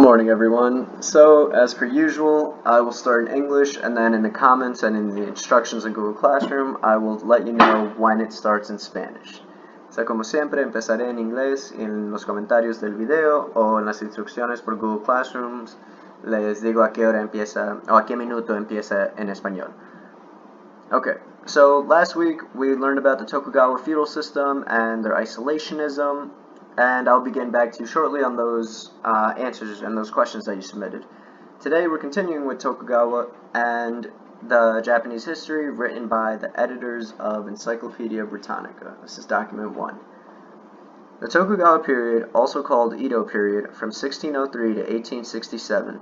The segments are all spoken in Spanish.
Morning everyone. So as per usual, I will start in English and then in the comments and in the instructions in Google Classroom, I will let you know when it starts in Spanish. O sea, como siempre, empezaré en inglés en los comentarios del video o en las instrucciones por Google Classrooms. Les digo a qué hora empieza o a qué minuto empieza en español. Okay, so last week we learned about the Tokugawa feudal system and their isolationism, and I'll be getting back to you shortly on those answers and those questions that you submitted. Today we're continuing with Tokugawa and the Japanese history written by the editors of Encyclopedia Britannica. This is document 1. The Tokugawa period, also called Edo period, from 1603 to 1867,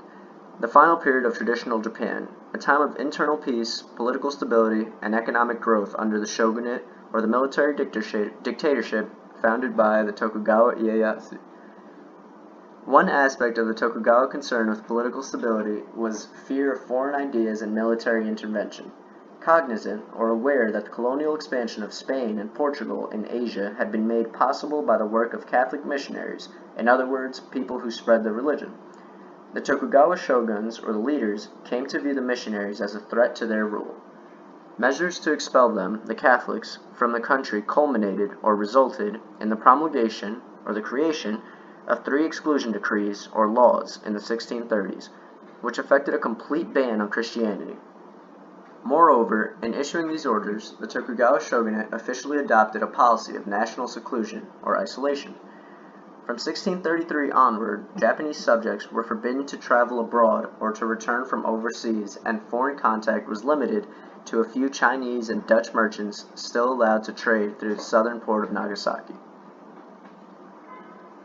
the final period of traditional Japan, a time of internal peace, political stability, and economic growth under the shogunate, or the military dictatorship founded by the Tokugawa Ieyasu. One aspect of the Tokugawa concern with political stability was fear of foreign ideas and military intervention. Cognizant or aware that the colonial expansion of Spain and Portugal in Asia had been made possible by the work of Catholic missionaries, in other words, people who spread the religion. The Tokugawa shoguns, or the leaders, came to view the missionaries as a threat to their rule. Measures to expel them, the Catholics, from the country culminated or resulted in the promulgation, or the creation, of 3 exclusion decrees, or laws, in the 1630s, which effected a complete ban on Christianity. Moreover, in issuing these orders, the Tokugawa shogunate officially adopted a policy of national seclusion, or isolation. From 1633 onward, Japanese subjects were forbidden to travel abroad or to return from overseas, and foreign contact was limited to a few Chinese and Dutch merchants still allowed to trade through the southern port of Nagasaki.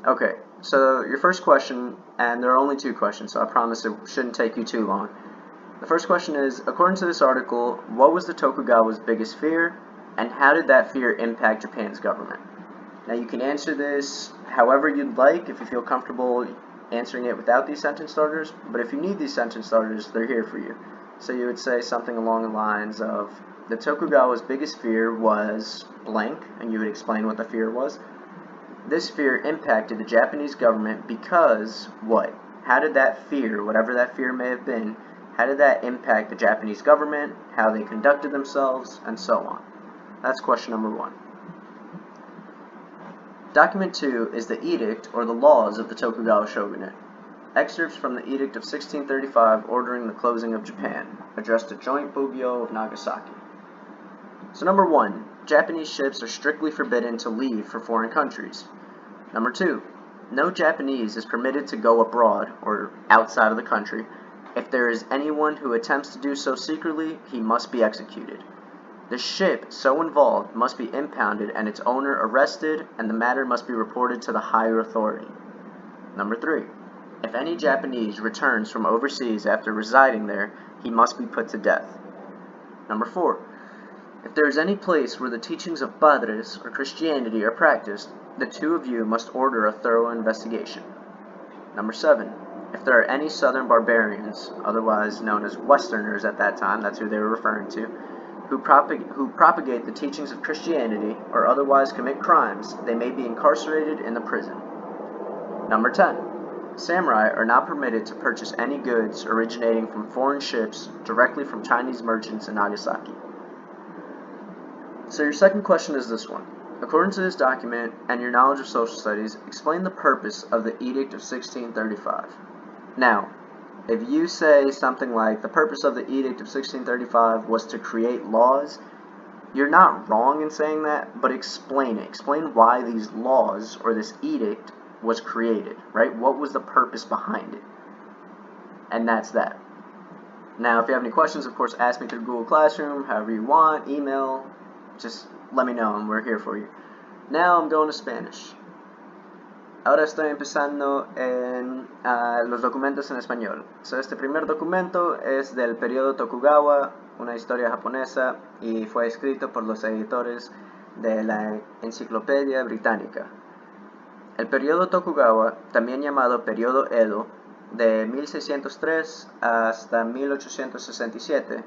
Okay, so your first question, and there are only 2 questions, so I promise it shouldn't take you too long. The first question is, according to this article, what was the Tokugawa's biggest fear, and how did that fear impact Japan's government? Now you can answer this however you'd like, if you feel comfortable answering it without these sentence starters, but if you need these sentence starters, they're here for you. So you would say something along the lines of, the Tokugawa's biggest fear was blank, and you would explain what the fear was. This fear impacted the Japanese government because what? How did that fear, whatever that fear may have been, how did that impact the Japanese government, how they conducted themselves, and so on? That's question number 1. Document 2 is the Edict, or the laws of the Tokugawa shogunate. Excerpts from the Edict of 1635 ordering the closing of Japan, addressed to Joint Bugyo of Nagasaki. So number 1, Japanese ships are strictly forbidden to leave for foreign countries. Number 2, no Japanese is permitted to go abroad, or outside of the country. If there is anyone who attempts to do so secretly, he must be executed. The ship so involved must be impounded and its owner arrested, and the matter must be reported to the higher authority. Number 3, if any Japanese returns from overseas after residing there, he must be put to death. Number 4, if there is any place where the teachings of padres, or Christianity, are practiced, the 2 of you must order a thorough investigation. Number 7, if there are any southern barbarians, otherwise known as Westerners at that time, that's who they were referring to, who propagate the teachings of Christianity or otherwise commit crimes, they may be incarcerated in the prison. Number 10, samurai are not permitted to purchase any goods originating from foreign ships directly from Chinese merchants in Nagasaki. So your second question is this one. According to this document and your knowledge of social studies, explain the purpose of the Edict of 1635. Now, if you say something like, the purpose of the Edict of 1635 was to create laws, you're not wrong in saying that, but explain it. Explain why these laws, or this edict, was created, right? What was the purpose behind it? And that's that. Now, if you have any questions, of course, ask me through Google Classroom, however you want, email, just let me know and we're here for you. Now I'm going to Spanish. Ahora estoy empezando en los documentos en español. So, este primer documento es del periodo Tokugawa, una historia japonesa, y fue escrito por los editores de la Enciclopedia Británica. El periodo Tokugawa, también llamado periodo Edo, de 1603 hasta 1867,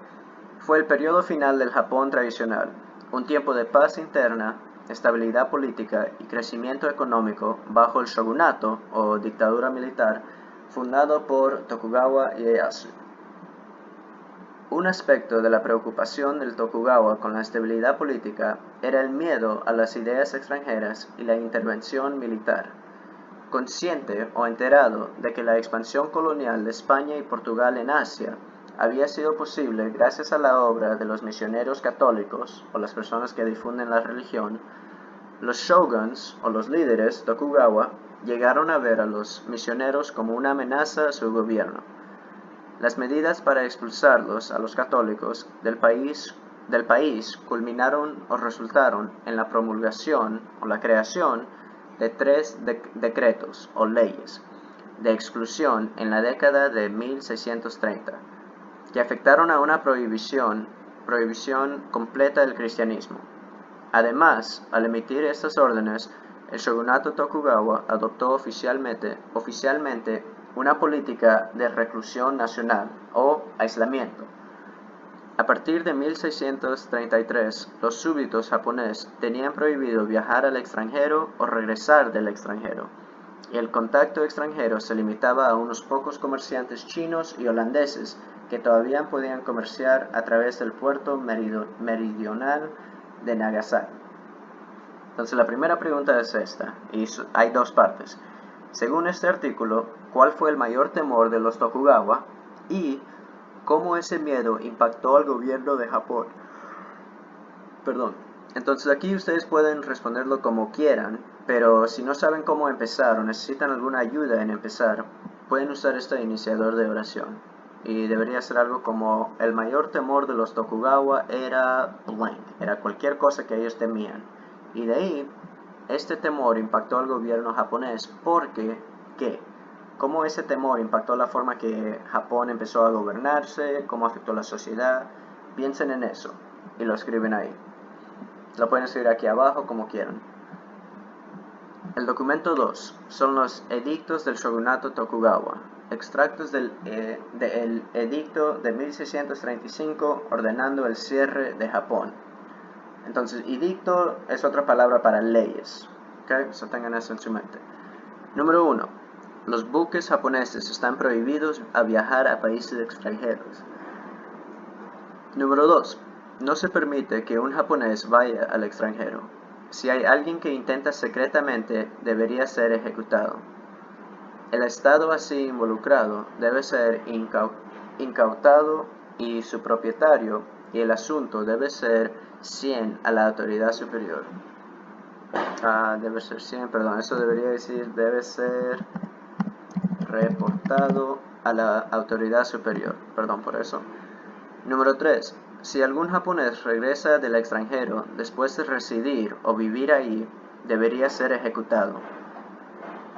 fue el periodo final del Japón tradicional, un tiempo de paz interna, estabilidad política y crecimiento económico bajo el shogunato o dictadura militar fundado por Tokugawa Ieyasu. Un aspecto de la preocupación del Tokugawa con la estabilidad política era el miedo a las ideas extranjeras y la intervención militar. Consciente o enterado de que la expansión colonial de España y Portugal en Asia había sido posible gracias a la obra de los misioneros católicos o las personas que difunden la religión, los shoguns o los líderes Tokugawa llegaron a ver a los misioneros como una amenaza a su gobierno. Las medidas para expulsarlos a los católicos del país culminaron o resultaron en la promulgación o la creación de 3 decretos o leyes de exclusión en la década de 1630, que afectaron a una prohibición completa del cristianismo. Además, al emitir estas órdenes, el shogunato Tokugawa adoptó oficialmente una política de reclusión nacional o aislamiento. A partir de 1633, los súbditos japoneses tenían prohibido viajar al extranjero o regresar del extranjero, y el contacto extranjero se limitaba a unos pocos comerciantes chinos y holandeses que todavía podían comerciar a través del puerto meridional de Nagasaki. Entonces la primera pregunta es esta, y hay dos partes. Según este artículo, ¿cuál fue el mayor temor de los Tokugawa? Y ¿cómo ese miedo impactó al gobierno de Japón? Entonces aquí ustedes pueden responderlo como quieran, pero si no saben cómo empezar o necesitan alguna ayuda en empezar, pueden usar este iniciador de oración. Y debería ser algo como: el mayor temor de los Tokugawa era blank, era cualquier cosa que ellos temían. Y de ahí, este temor impactó al gobierno japonés porque, ¿qué? ¿Cómo ese temor impactó la forma que Japón empezó a gobernarse? ¿Cómo afectó la sociedad? Piensen en eso y lo escriben ahí. Lo pueden escribir aquí abajo como quieran. El documento 2 son los edictos del shogunato Tokugawa, extractos del edicto de 1635 ordenando el cierre de Japón. Entonces, edicto es otra palabra para leyes, ¿ok? So tengan eso en su mente. Número 1. Los buques japoneses están prohibidos a viajar a países extranjeros. Número 2. No se permite que un japonés vaya al extranjero. Si hay alguien que intenta secretamente, debería ser ejecutado. El estado así involucrado debe ser incautado y su propietario y el asunto debe ser 100 a la autoridad superior. Debe ser 100, eso debería decir debe ser reportado a la autoridad superior. Perdón por eso. Número 3. Si algún japonés regresa del extranjero después de residir o vivir ahí, debería ser ejecutado.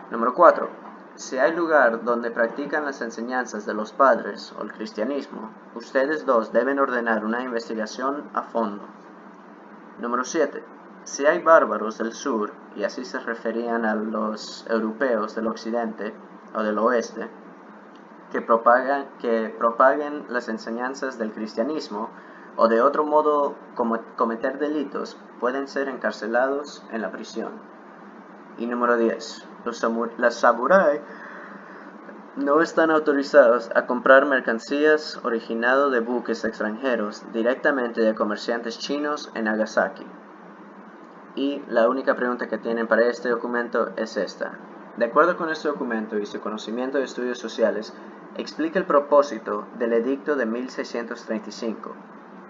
Número 4. Si hay lugar donde practican las enseñanzas de los padres o el cristianismo, ustedes dos deben ordenar una investigación a fondo. Número 7. Si hay bárbaros del sur, y así se referían a los europeos del occidente o del oeste, que propaguen las enseñanzas del cristianismo o de otro modo cometer delitos, pueden ser encarcelados en la prisión. Y número 10. Los samurái no están autorizados a comprar mercancías originado de buques extranjeros directamente de comerciantes chinos en Nagasaki. Y la única pregunta que tienen para este documento es esta. De acuerdo con este documento y su conocimiento de estudios sociales, explica el propósito del edicto de 1635.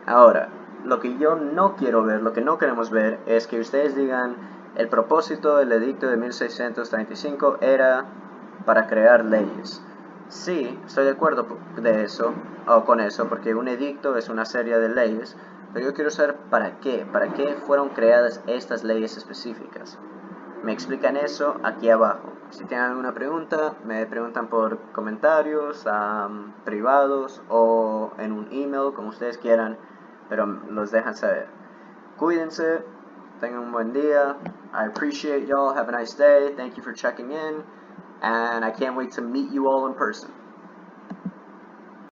Ahora, lo que yo no quiero ver, lo que no queremos ver, es que ustedes digan: el propósito del edicto de 1635 era para crear leyes. Sí, estoy de acuerdo con eso, porque un edicto es una serie de leyes, pero yo quiero saber para qué fueron creadas estas leyes específicas. Me explican eso aquí abajo. Si tienen alguna pregunta, me preguntan por comentarios privados o en un email, como ustedes quieran, pero los dejan saber. Cuídense, tengan un buen día. I appreciate y'all. Have a nice day. Thank you for checking in. And I can't wait to meet you all in person.